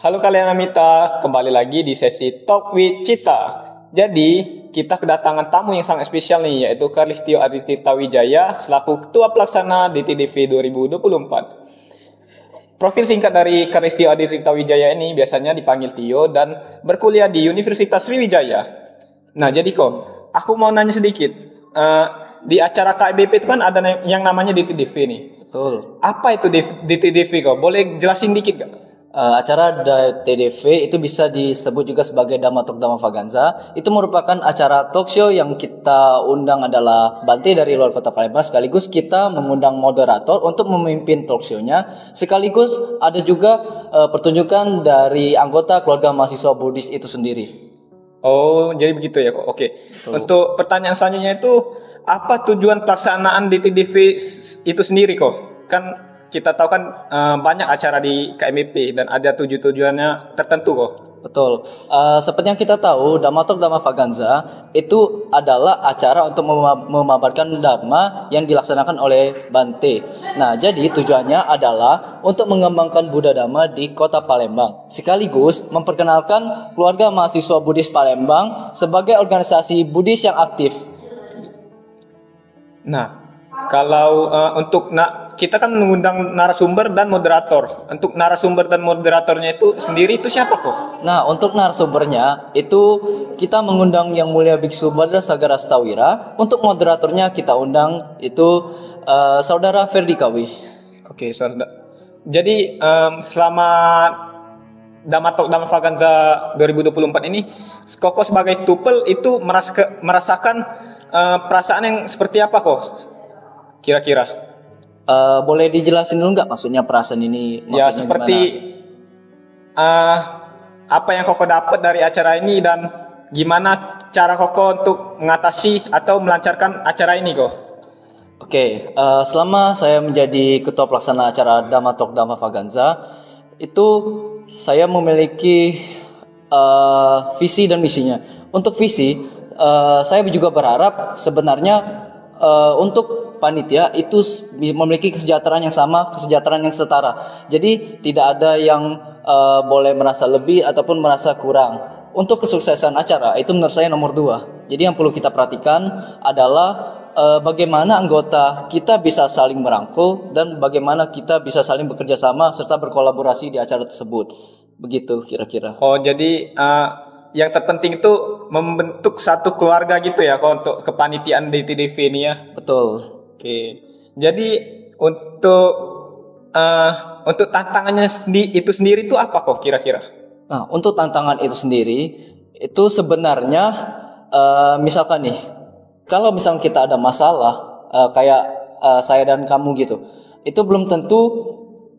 Halo kalian Amita, kembali lagi di sesi Talk with Cita. Jadi, kita kedatangan tamu yang sangat spesial nih, yaitu Karlistio Aditirta Wijaya selaku Ketua Pelaksana DTDV 2024. Profil singkat dari Karlistio Aditirta Wijaya ini biasanya dipanggil Tio dan berkuliah di Universitas Sriwijaya. Nah, jadi kok, aku mau nanya sedikit. Di acara KIBP itu kan ada yang namanya DTDV nih. Betul. Apa itu DTDV kok? Boleh jelasin dikit gak? Acara TDV itu bisa disebut juga sebagai Dhamma Talk Dhamma Vaganza. Itu merupakan acara talk show yang kita undang adalah Bante dari luar kota Palembang. Sekaligus kita mengundang moderator untuk memimpin talk show-nya. Sekaligus ada juga pertunjukan dari anggota keluarga mahasiswa Buddhis itu sendiri. Oh, jadi begitu ya kok. Oke. Untuk pertanyaan selanjutnya itu, apa tujuan pelaksanaan DTDV itu sendiri kok? Kan kita tahu kan banyak acara di KMIP dan ada tujuannya tertentu kok. Betul. Seperti yang kita tahu, Dhamma Talk Dhamma Vaganza itu adalah acara untuk memabarkan Dharma yang dilaksanakan oleh Bante. Nah, jadi tujuannya adalah untuk mengembangkan Buddha Dhamma di kota Palembang. Sekaligus memperkenalkan keluarga mahasiswa Buddhis Palembang sebagai organisasi Buddhis yang aktif. Nah, kalau kita kan mengundang narasumber dan moderator. Untuk narasumber dan moderatornya itu sendiri itu siapa kok? Nah, untuk narasumbernya itu kita mengundang Yang Mulia Biksu Badra Sagara Stawira. Untuk moderatornya kita undang itu Saudara Ferdi Kawi. Oke, saudara. Jadi selama Dhamma Talk Dhamma Vaganza 2024 ini, Koko sebagai tupel itu merasakan perasaan yang seperti apa kok? Kira-kira? Boleh dijelasin dulu nggak maksudnya perasaan ini? Ya, seperti apa yang Koko dapat dari acara ini dan gimana cara Koko untuk mengatasi atau melancarkan acara ini kok? Oke, selama saya menjadi ketua pelaksana acara Dhamma Talk Dhamma Vaganza, itu saya memiliki visi dan misinya. Untuk visi, saya juga berharap sebenarnya untuk panitia itu memiliki kesejahteraan yang sama, kesejahteraan yang setara. Jadi tidak ada yang boleh merasa lebih ataupun merasa kurang. Untuk kesuksesan acara itu menurut saya nomor 2. Jadi yang perlu kita perhatikan adalah bagaimana anggota kita bisa saling merangkul dan bagaimana kita bisa saling bekerja sama serta berkolaborasi di acara tersebut. Begitu kira-kira. Oh, jadi yang terpenting itu membentuk satu keluarga gitu ya kok untuk kepanitiaan DTDV ini ya. Betul. Oke. Jadi untuk tantangannya itu sendiri itu apa kok kira-kira? Nah, untuk tantangan itu sendiri itu sebenarnya misalkan nih, kalau misalnya kita ada masalah kayak saya dan kamu gitu, itu belum tentu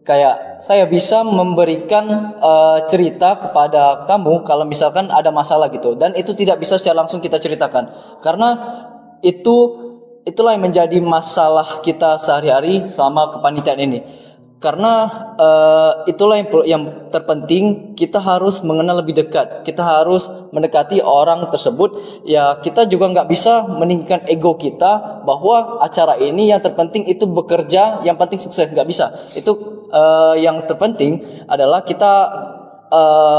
kayak saya bisa memberikan cerita kepada kamu kalau misalkan ada masalah gitu, dan itu tidak bisa secara langsung kita ceritakan karena itulah yang menjadi masalah kita sehari-hari selama kepanitiaan ini. Karena itulah yang terpenting, kita harus mengenal lebih dekat, kita harus mendekati orang tersebut. Ya, kita juga nggak bisa meninggikan ego kita bahwa acara ini yang terpenting itu bekerja, yang penting sukses, nggak bisa. Itu yang terpenting adalah kita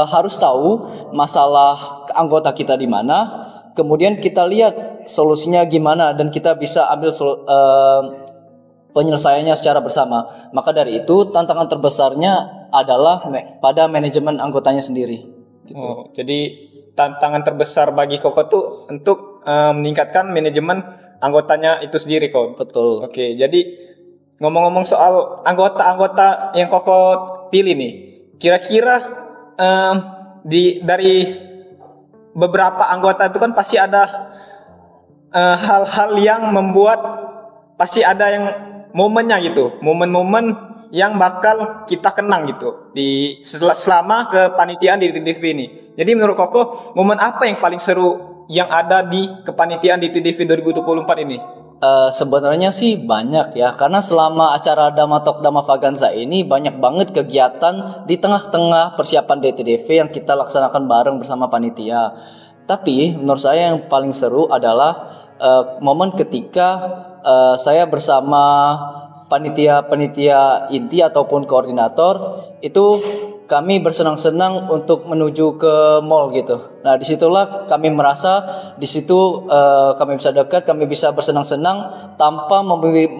harus tahu masalah anggota kita di mana, kemudian kita lihat solusinya gimana dan kita bisa ambil penyelesaiannya secara bersama. Maka dari itu tantangan terbesarnya adalah pada manajemen anggotanya sendiri. Gitu. Oh, jadi tantangan terbesar bagi Koko tuh untuk meningkatkan manajemen anggotanya itu sendiri kok. Betul. Oke, jadi ngomong-ngomong soal anggota-anggota yang Koko pilih nih, kira-kira dari beberapa anggota itu kan pasti ada hal-hal yang membuat pasti ada yang momennya gitu, momen-momen yang bakal kita kenang gitu selama kepanitiaan di TDV ini. Jadi menurut Koko, momen apa yang paling seru yang ada di kepanitiaan di TDV 2024 ini? Sebenarnya sih banyak ya, karena selama acara Dhamma Talk Dhamma Vaganza ini banyak banget kegiatan di tengah-tengah persiapan DTDV yang kita laksanakan bareng bersama panitia. Tapi menurut saya yang paling seru adalah momen ketika saya bersama panitia inti ataupun koordinator itu kami bersenang-senang untuk menuju ke mall gitu. Nah, disitulah kami merasa di situ kami bisa dekat, kami bisa bersenang-senang tanpa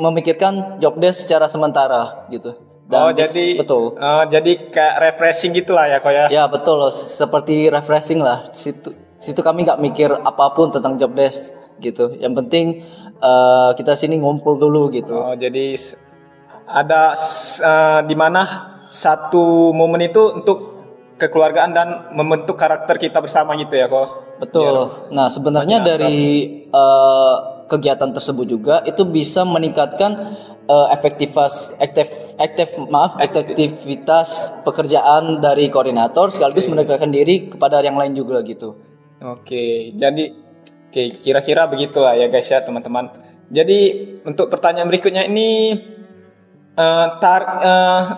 memikirkan job desk secara sementara gitu. Dan betul. Jadi kayak refreshing gitulah ya kok ya. Ya betul, seperti refreshing lah. Situ kami nggak mikir apapun tentang job desk gitu. Yang penting kita sini ngumpul dulu gitu. Oh, jadi ada di mana satu momen itu untuk kekeluargaan dan membentuk karakter kita bersama gitu ya kok. Betul. Nah, sebenarnya dari kegiatan tersebut juga itu bisa meningkatkan efektivitas pekerjaan dari koordinator sekaligus mendekatkan diri kepada yang lain juga gitu. Oke, jadi kira-kira begitulah ya guys ya teman-teman. Jadi untuk pertanyaan berikutnya ini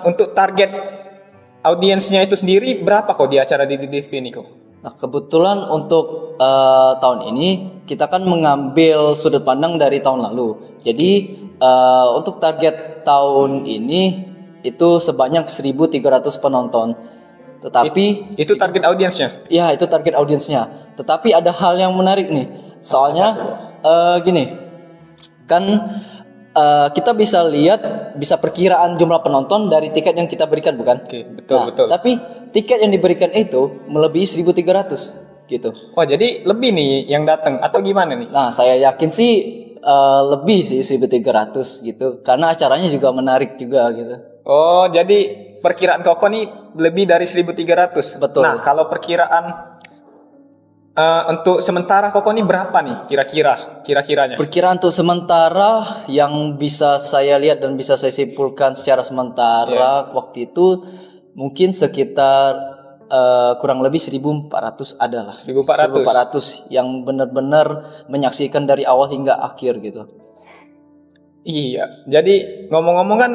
untuk target audiensnya itu sendiri berapa kok di acara DTV ini kok? Nah, kebetulan untuk tahun ini kita kan mengambil sudut pandang dari tahun lalu. Jadi untuk target tahun ini itu sebanyak 1.300 penonton. Tetapi itu target audiensnya? Ya, itu target audiensnya. Tetapi ada hal yang menarik nih. Soalnya gini, kan kita bisa lihat, bisa perkiraan jumlah penonton dari tiket yang kita berikan, bukan? Oke, betul. Tapi tiket yang diberikan itu melebihi 1.300 gitu. Wah, jadi lebih nih yang datang atau gimana nih? Nah, saya yakin sih lebih sih 1.300 gitu, karena acaranya juga menarik juga gitu. Oh, jadi perkiraan Koko nih lebih dari 1.300. Betul. Nah, kalau perkiraan untuk sementara Koko nih berapa nih kira-kiranya? Perkiraan untuk sementara yang bisa saya lihat dan bisa saya simpulkan secara sementara waktu itu mungkin sekitar kurang lebih 1.400 adalah. 1.400 yang benar-benar menyaksikan dari awal hingga akhir gitu. Iya. Jadi ngomong-ngomong kan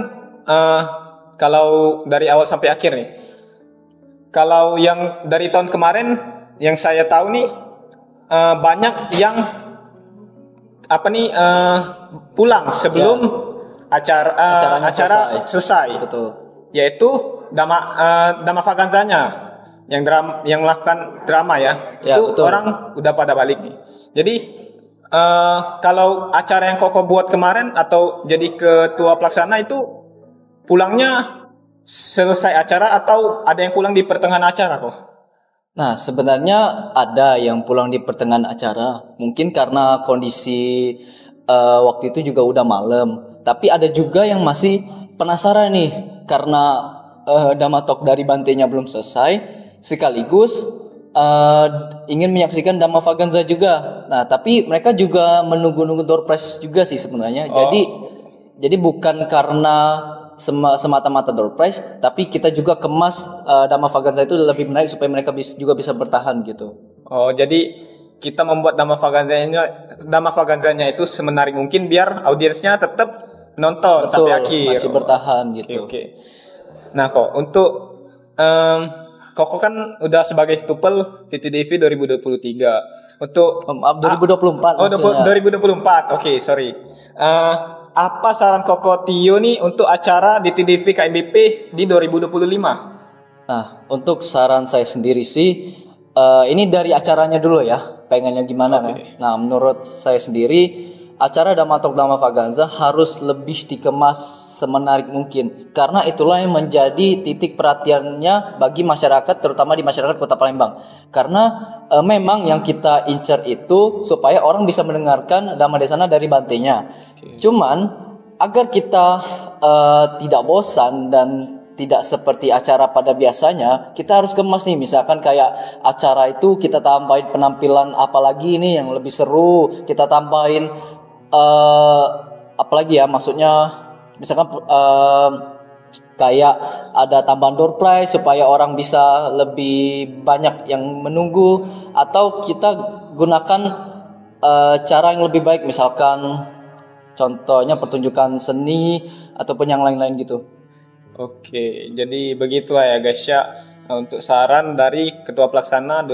kalau dari awal sampai akhir nih. Kalau yang dari tahun kemarin yang saya tahu nih banyak yang pulang sebelum acara selesai. Betul. Yaitu Dama Vaganzanya yang melakukan drama ya. Itu betul. Orang udah pada balik nih. Jadi kalau acara yang Koko buat kemarin atau jadi ketua pelaksana itu pulangnya selesai acara atau ada yang pulang di pertengahan acara kok? Nah, sebenarnya ada yang pulang di pertengahan acara. Mungkin karena kondisi waktu itu juga udah malam. Tapi ada juga yang masih penasaran nih karena Damatok dari Bantenya belum selesai, sekaligus ingin menyaksikan Dama Vaganza juga. Nah, tapi mereka juga menunggu-nunggu door prize juga sih sebenarnya. Jadi bukan karena semata-mata door prize, tapi kita juga kemas Dama Vaganza itu lebih menarik supaya mereka juga bisa bertahan gitu. Oh, jadi kita membuat Dama Vaganzanya itu semenarik mungkin biar audiensnya tetap nonton sampai akhir. Masih bertahan gitu. Oke. Nah, kok untuk Koko kan udah sebagai tupel TTDV 2023. Untuk 2024 2024. Oke, sorry. Apa saran Koko Tio nih untuk acara di TDV KMBP di 2025? Nah, untuk saran saya sendiri sih ini dari acaranya dulu ya, pengennya gimana kan? Nah, menurut saya sendiri acara Damatok Dama Vaganza harus lebih dikemas semenarik mungkin, karena itulah yang menjadi titik perhatiannya bagi masyarakat, terutama di masyarakat Kota Palembang. Karena memang yang kita incar itu supaya orang bisa mendengarkan Dama Desana dari Bantenya. Cuman agar kita tidak bosan dan tidak seperti acara pada biasanya, kita harus kemas nih. Misalkan kayak acara itu kita tambahin penampilan apalagi nih yang lebih seru, kita tambahin apalagi ya, maksudnya misalkan kayak ada tambahan door prize supaya orang bisa lebih banyak yang menunggu, atau kita gunakan cara yang lebih baik, misalkan contohnya pertunjukan seni ataupun yang lain-lain gitu. Oke, jadi begitulah ya guys ya untuk saran dari Ketua Pelaksana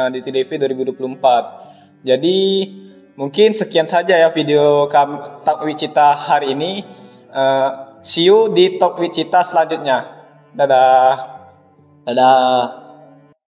di TDV 2024. Jadi mungkin sekian saja ya video Talk with Cita hari ini. See you di Talk with Cita selanjutnya. Dadah. Dadah.